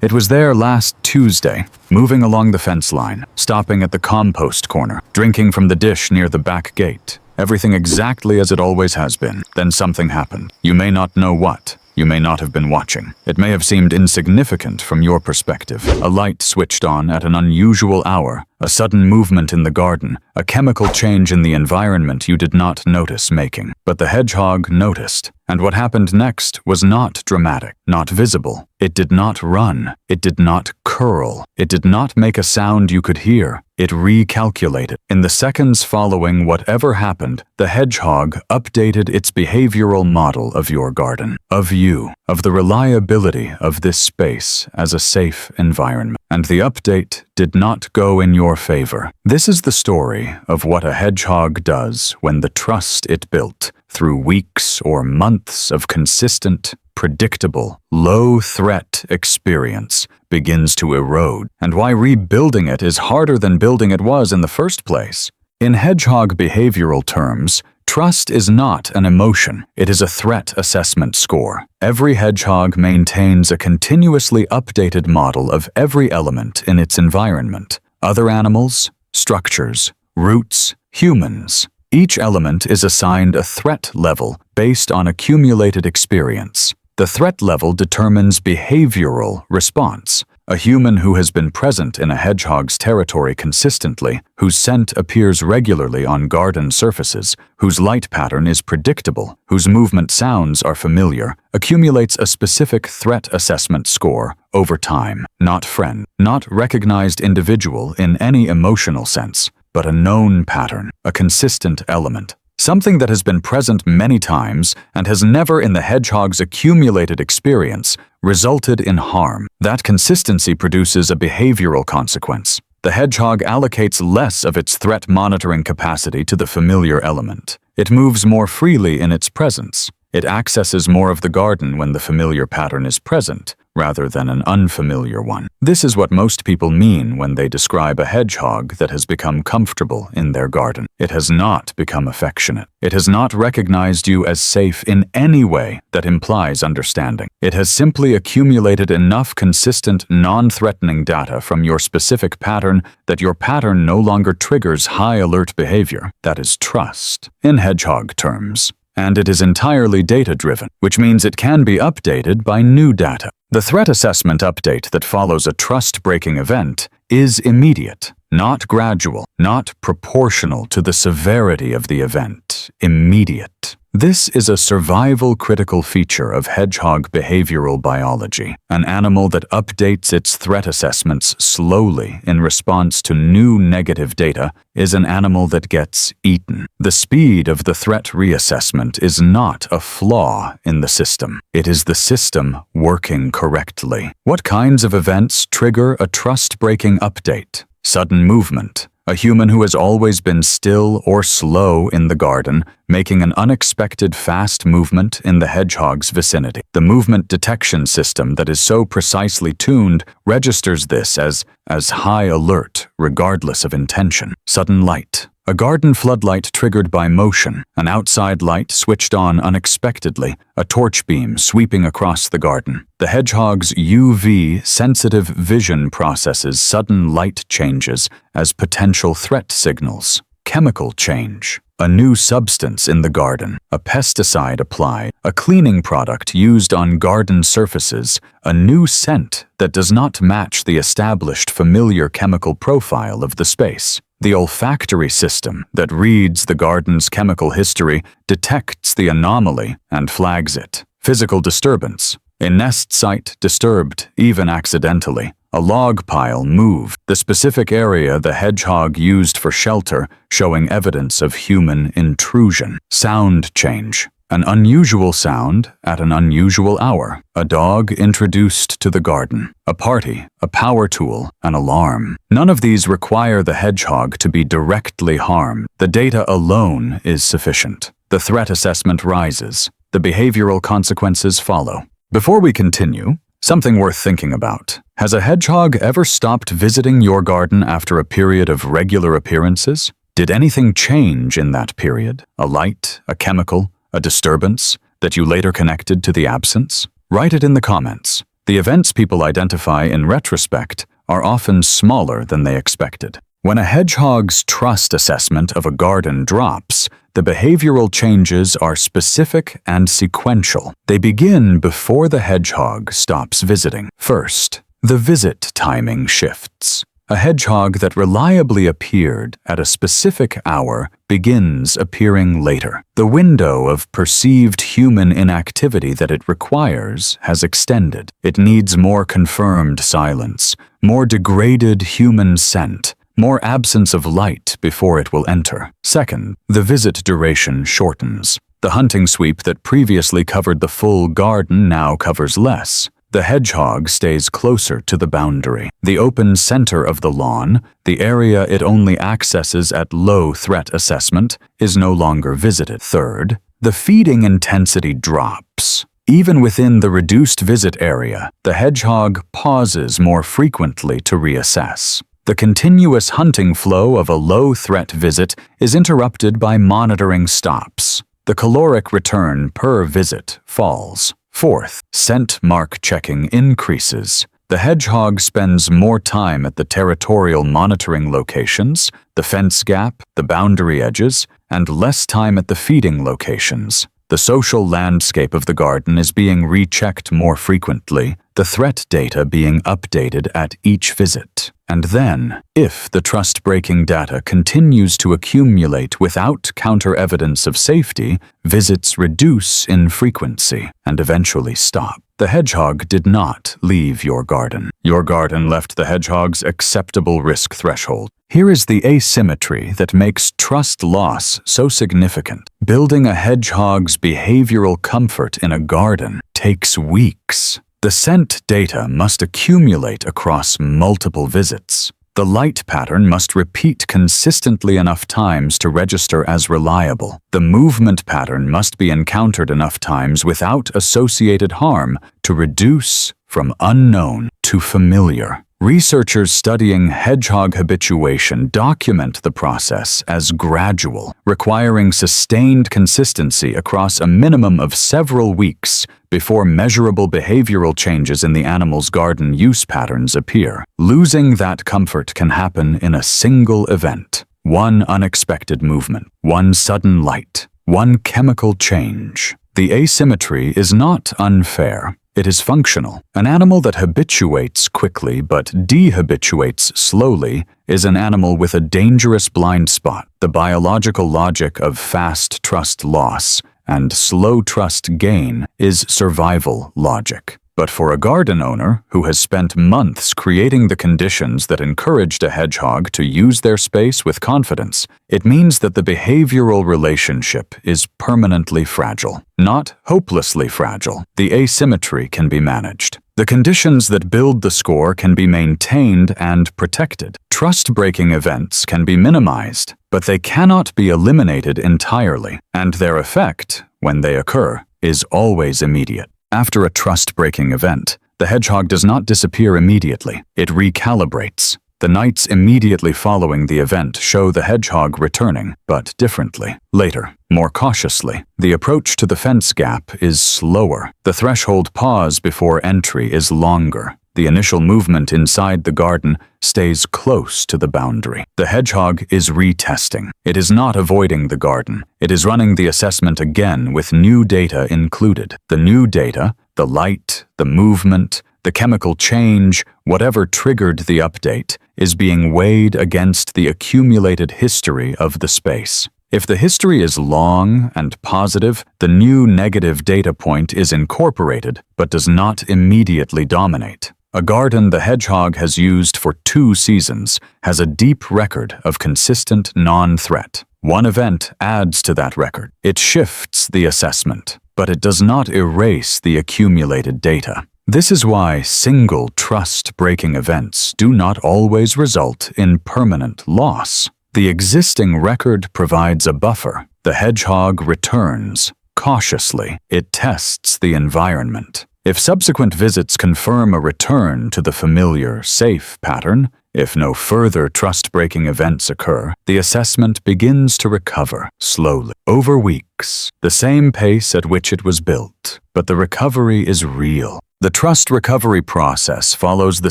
It was there last Tuesday, moving along the fence line, stopping at the compost corner, drinking from the dish near the back gate. Everything exactly as it always has been. Then something happened. You may not know what. You may not have been watching. It may have seemed insignificant from your perspective. A light switched on at an unusual hour, a sudden movement in the garden, a chemical change in the environment you did not notice making. But the hedgehog noticed. And what happened next was not dramatic, not visible. It did not run. It did not curl. It did not make a sound you could hear. It recalculated. In the seconds following whatever happened, the hedgehog updated its behavioral model of your garden, of you, of the reliability of this space as a safe environment. And the update did not go in your favor. This is the story of what a hedgehog does when the trust it built through weeks or months of consistent, predictable, low-threat experience begins to erode, and why rebuilding it is harder than building it was in the first place. In hedgehog behavioral terms, trust is not an emotion, it is a threat assessment score. Every hedgehog maintains a continuously updated model of every element in its environment. Other animals, structures, roots, humans. Each element is assigned a threat level based on accumulated experience. The threat level determines behavioral response. A human who has been present in a hedgehog's territory consistently, whose scent appears regularly on garden surfaces, whose light pattern is predictable, whose movement sounds are familiar, accumulates a specific threat assessment score over time. Not friend, not recognized individual in any emotional sense, but a known pattern, a consistent element. Something that has been present many times and has never in the hedgehog's accumulated experience resulted in harm. That consistency produces a behavioral consequence. The hedgehog allocates less of its threat monitoring capacity to the familiar element. It moves more freely in its presence. It accesses more of the garden when the familiar pattern is present, rather than an unfamiliar one. This is what most people mean when they describe a hedgehog that has become comfortable in their garden. It has not become affectionate. It has not recognized you as safe in any way that implies understanding. It has simply accumulated enough consistent, non-threatening data from your specific pattern that your pattern no longer triggers high alert behavior. That is trust, in hedgehog terms. And it is entirely data-driven, which means it can be updated by new data. The threat assessment update that follows a trust-breaking event is immediate, not gradual, not proportional to the severity of the event, immediate. This is a survival-critical feature of hedgehog behavioral biology. An animal that updates its threat assessments slowly in response to new negative data is an animal that gets eaten. The speed of the threat reassessment is not a flaw in the system. It is the system working correctly. What kinds of events trigger a trust-breaking update? Sudden movement. A human who has always been still or slow in the garden, making an unexpected fast movement in the hedgehog's vicinity. The movement detection system that is so precisely tuned registers this as high alert, regardless of intention. Sudden light. A garden floodlight triggered by motion, an outside light switched on unexpectedly, a torch beam sweeping across the garden. The hedgehog's UV-sensitive vision processes sudden light changes as potential threat signals. Chemical change. A new substance in the garden, a pesticide applied, a cleaning product used on garden surfaces, a new scent that does not match the established familiar chemical profile of the space. The olfactory system that reads the garden's chemical history detects the anomaly and flags it. Physical disturbance. A nest site disturbed, even accidentally. A log pile moved, the specific area the hedgehog used for shelter, showing evidence of human intrusion. Sound change. An unusual sound at an unusual hour. A dog introduced to the garden. A party, a power tool, an alarm. None of these require the hedgehog to be directly harmed. The data alone is sufficient. The threat assessment rises. The behavioral consequences follow. Before we continue, something worth thinking about. Has a hedgehog ever stopped visiting your garden after a period of regular appearances? Did anything change in that period? A light, a chemical, a disturbance that you later connected to the absence? Write it in the comments. The events people identify in retrospect are often smaller than they expected. When a hedgehog's trust assessment of a garden drops, the behavioral changes are specific and sequential. They begin before the hedgehog stops visiting. First, the visit timing shifts. A hedgehog that reliably appeared at a specific hour begins appearing later. The window of perceived human inactivity that it requires has extended. It needs more confirmed silence, more degraded human scent, more absence of light before it will enter. Second, the visit duration shortens. The hunting sweep that previously covered the full garden now covers less. The hedgehog stays closer to the boundary. The open center of the lawn, the area it only accesses at low threat assessment, is no longer visited. Third, the feeding intensity drops. Even within the reduced visit area, the hedgehog pauses more frequently to reassess. The continuous hunting flow of a low-threat visit is interrupted by monitoring stops. The caloric return per visit falls. Fourth, scent mark checking increases. The hedgehog spends more time at the territorial monitoring locations, the fence gap, the boundary edges, and less time at the feeding locations. The social landscape of the garden is being rechecked more frequently, the threat data being updated at each visit. And then, if the trust-breaking data continues to accumulate without counter-evidence of safety, visits reduce in frequency and eventually stop. The hedgehog did not leave your garden. Your garden left the hedgehog's acceptable risk threshold. Here is the asymmetry that makes trust loss so significant. Building a hedgehog's behavioral comfort in a garden takes weeks. The scent data must accumulate across multiple visits. The light pattern must repeat consistently enough times to register as reliable. The movement pattern must be encountered enough times without associated harm to reduce from unknown to familiar. Researchers studying hedgehog habituation document the process as gradual, requiring sustained consistency across a minimum of several weeks before measurable behavioral changes in the animal's garden use patterns appear. Losing that comfort can happen in a single event. One unexpected movement, one sudden light, one chemical change. The asymmetry is not unfair. It is functional. An animal that habituates quickly but dehabituates slowly is an animal with a dangerous blind spot. The biological logic of fast trust loss and slow trust gain is survival logic. But for a garden owner who has spent months creating the conditions that encouraged a hedgehog to use their space with confidence, it means that the behavioral relationship is permanently fragile, not hopelessly fragile. The asymmetry can be managed. The conditions that build the score can be maintained and protected. Trust-breaking events can be minimized, but they cannot be eliminated entirely, and their effect, when they occur, is always immediate. After a trust-breaking event, the hedgehog does not disappear immediately. It recalibrates. The nights immediately following the event show the hedgehog returning, but differently. Later, more cautiously, the approach to the fence gap is slower. The threshold pause before entry is longer. The initial movement inside the garden stays close to the boundary. The hedgehog is retesting. It is not avoiding the garden. It is running the assessment again with new data included. The new data, the light, the movement, the chemical change, whatever triggered the update, is being weighed against the accumulated history of the space. If the history is long and positive, the new negative data point is incorporated but does not immediately dominate. A garden the hedgehog has used for 2 seasons has a deep record of consistent non-threat. One event adds to that record. It shifts the assessment, but it does not erase the accumulated data. This is why single trust-breaking events do not always result in permanent loss. The existing record provides a buffer. The hedgehog returns. Cautiously, it tests the environment. If subsequent visits confirm a return to the familiar, safe pattern, If no further trust-breaking events occur, the assessment begins to recover slowly, over weeks, the same pace at which it was built. But the recovery is real. The trust recovery process follows the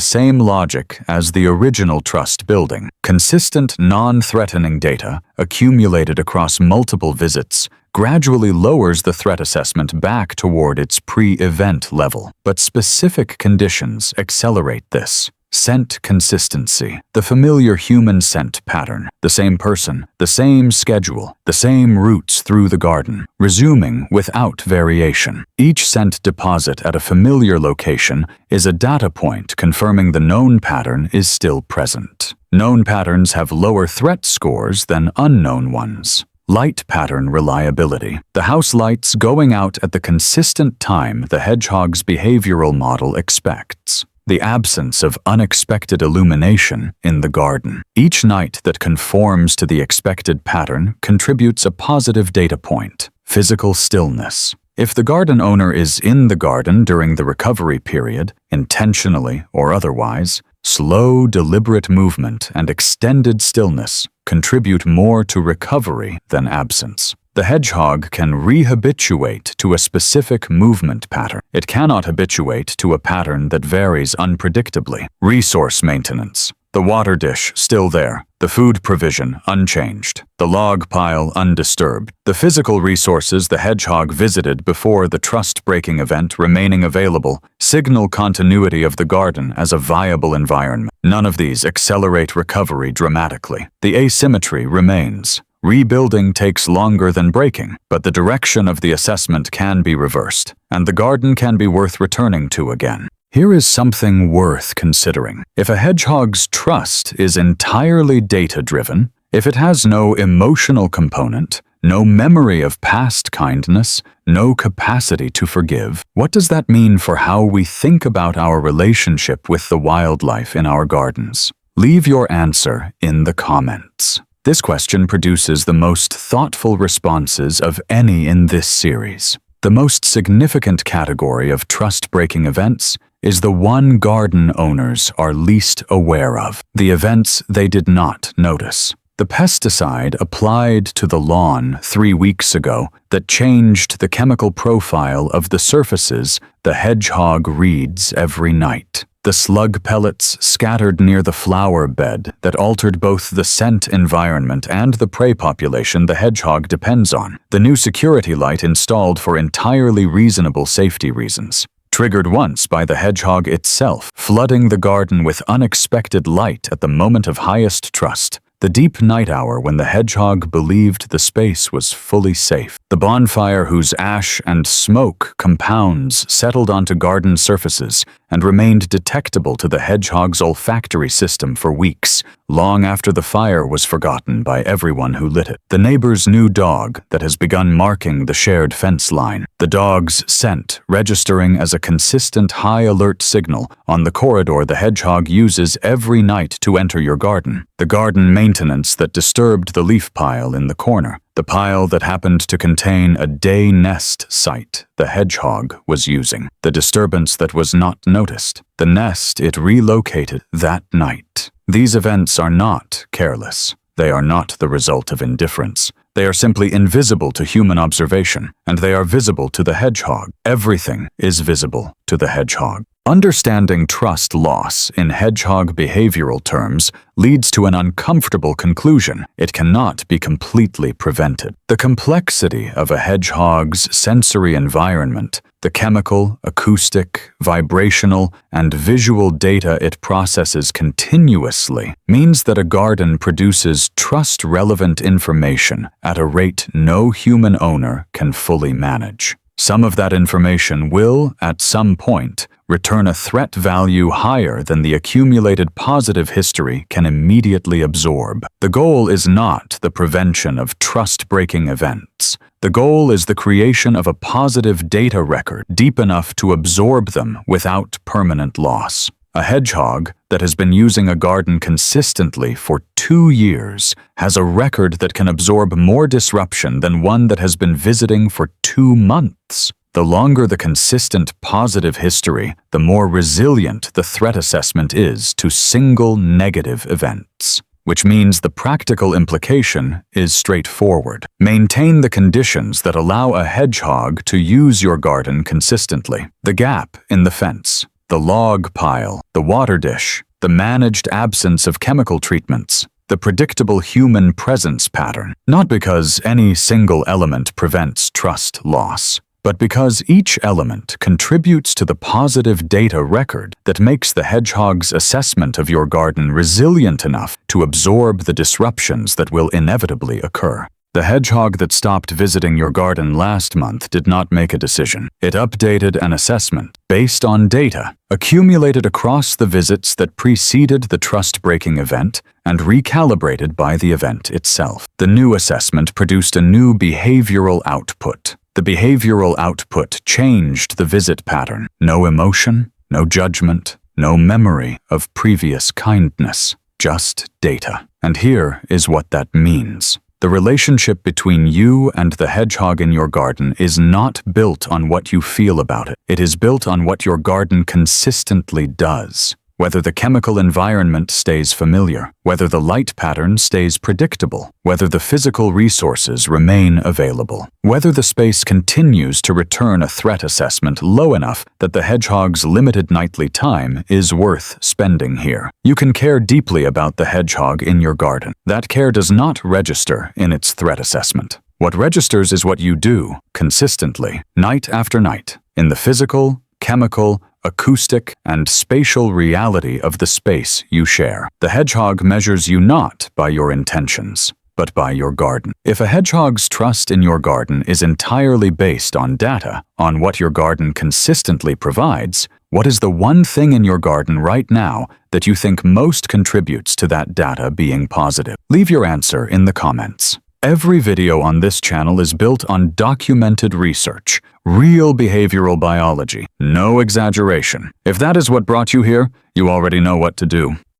same logic as the original trust building. Consistent, non-threatening data, accumulated across multiple visits, gradually lowers the threat assessment back toward its pre-event level. But specific conditions accelerate this. Scent consistency, the familiar human scent pattern, the same person, the same schedule, the same routes through the garden, resuming without variation. Each scent deposit at a familiar location is a data point confirming the known pattern is still present. Known patterns have lower threat scores than unknown ones. Light pattern reliability. The house lights going out at the consistent time the hedgehog's behavioral model expects. The absence of unexpected illumination in the garden. Each night that conforms to the expected pattern contributes a positive data point. Physical stillness. If the garden owner is in the garden during the recovery period, intentionally or otherwise, slow, deliberate movement and extended stillness contribute more to recovery than absence. The hedgehog can rehabituate to a specific movement pattern. It cannot habituate to a pattern that varies unpredictably. Resource maintenance. The water dish still there. The food provision unchanged. The log pile undisturbed. The physical resources the hedgehog visited before the trust-breaking event remaining available signal continuity of the garden as a viable environment. None of these accelerate recovery dramatically. The asymmetry remains. Rebuilding takes longer than breaking, but the direction of the assessment can be reversed, and the garden can be worth returning to again. Here is something worth considering. If a hedgehog's trust is entirely data-driven, if it has no emotional component, no memory of past kindness, no capacity to forgive, what does that mean for how we think about our relationship with the wildlife in our gardens? Leave your answer in the comments. This question produces the most thoughtful responses of any in this series. The most significant category of trust-breaking events is the one garden owners are least aware of, the events they did not notice. The pesticide applied to the lawn 3 weeks ago that changed the chemical profile of the surfaces the hedgehog reads every night. The slug pellets scattered near the flower bed that altered both the scent environment and the prey population the hedgehog depends on. The new security light installed for entirely reasonable safety reasons. Triggered once by the hedgehog itself, flooding the garden with unexpected light at the moment of highest trust. The deep night hour when the hedgehog believed the space was fully safe. The bonfire whose ash and smoke compounds settled onto garden surfaces and remained detectable to the hedgehog's olfactory system for weeks, long after the fire was forgotten by everyone who lit it. The neighbor's new dog that has begun marking the shared fence line. The dog's scent registering as a consistent high alert signal on the corridor the hedgehog uses every night to enter your garden. The garden maintenance that disturbed the leaf pile in the corner. The pile that happened to contain a day nest site the hedgehog was using. The disturbance that was not noticed. The nest it relocated that night. These events are not careless. They are not the result of indifference. They are simply invisible to human observation, and they are visible to the hedgehog. Everything is visible to the hedgehog. Understanding trust loss in hedgehog behavioral terms leads to an uncomfortable conclusion. It cannot be completely prevented. The complexity of a hedgehog's sensory environment, the chemical, acoustic, vibrational, and visual data it processes continuously, means that a garden produces trust-relevant information at a rate no human owner can fully manage. Some of that information will, at some point, return a threat value higher than the accumulated positive history can immediately absorb. The goal is not the prevention of trust-breaking events. The goal is the creation of a positive data record deep enough to absorb them without permanent loss. A hedgehog that has been using a garden consistently for 2 years has a record that can absorb more disruption than one that has been visiting for 2 months. The longer the consistent positive history, the more resilient the threat assessment is to single negative events. Which means the practical implication is straightforward. Maintain the conditions that allow a hedgehog to use your garden consistently. The gap in the fence, the log pile, the water dish, the managed absence of chemical treatments, the predictable human presence pattern. Not because any single element prevents trust loss, but because each element contributes to the positive data record that makes the hedgehog's assessment of your garden resilient enough to absorb the disruptions that will inevitably occur. The hedgehog that stopped visiting your garden last month did not make a decision. It updated an assessment based on data accumulated across the visits that preceded the trust-breaking event and recalibrated by the event itself. The new assessment produced a new behavioral output. The behavioral output changed the visit pattern. No emotion, no judgment, no memory of previous kindness, just data. And here is what that means. The relationship between you and the hedgehog in your garden is not built on what you feel about it. It is built on what your garden consistently does. Whether the chemical environment stays familiar, whether the light pattern stays predictable, whether the physical resources remain available, whether the space continues to return a threat assessment low enough that the hedgehog's limited nightly time is worth spending here. You can care deeply about the hedgehog in your garden. That care does not register in its threat assessment. What registers is what you do, consistently, night after night, in the physical, chemical, acoustic, and spatial reality of the space you share. The hedgehog measures you not by your intentions, but by your garden. If a hedgehog's trust in your garden is entirely based on data, on what your garden consistently provides, what is the one thing in your garden right now that you think most contributes to that data being positive? Leave your answer in the comments. Every video on this channel is built on documented research, real behavioral biology, no exaggeration. If that is what brought you here, you already know what to do.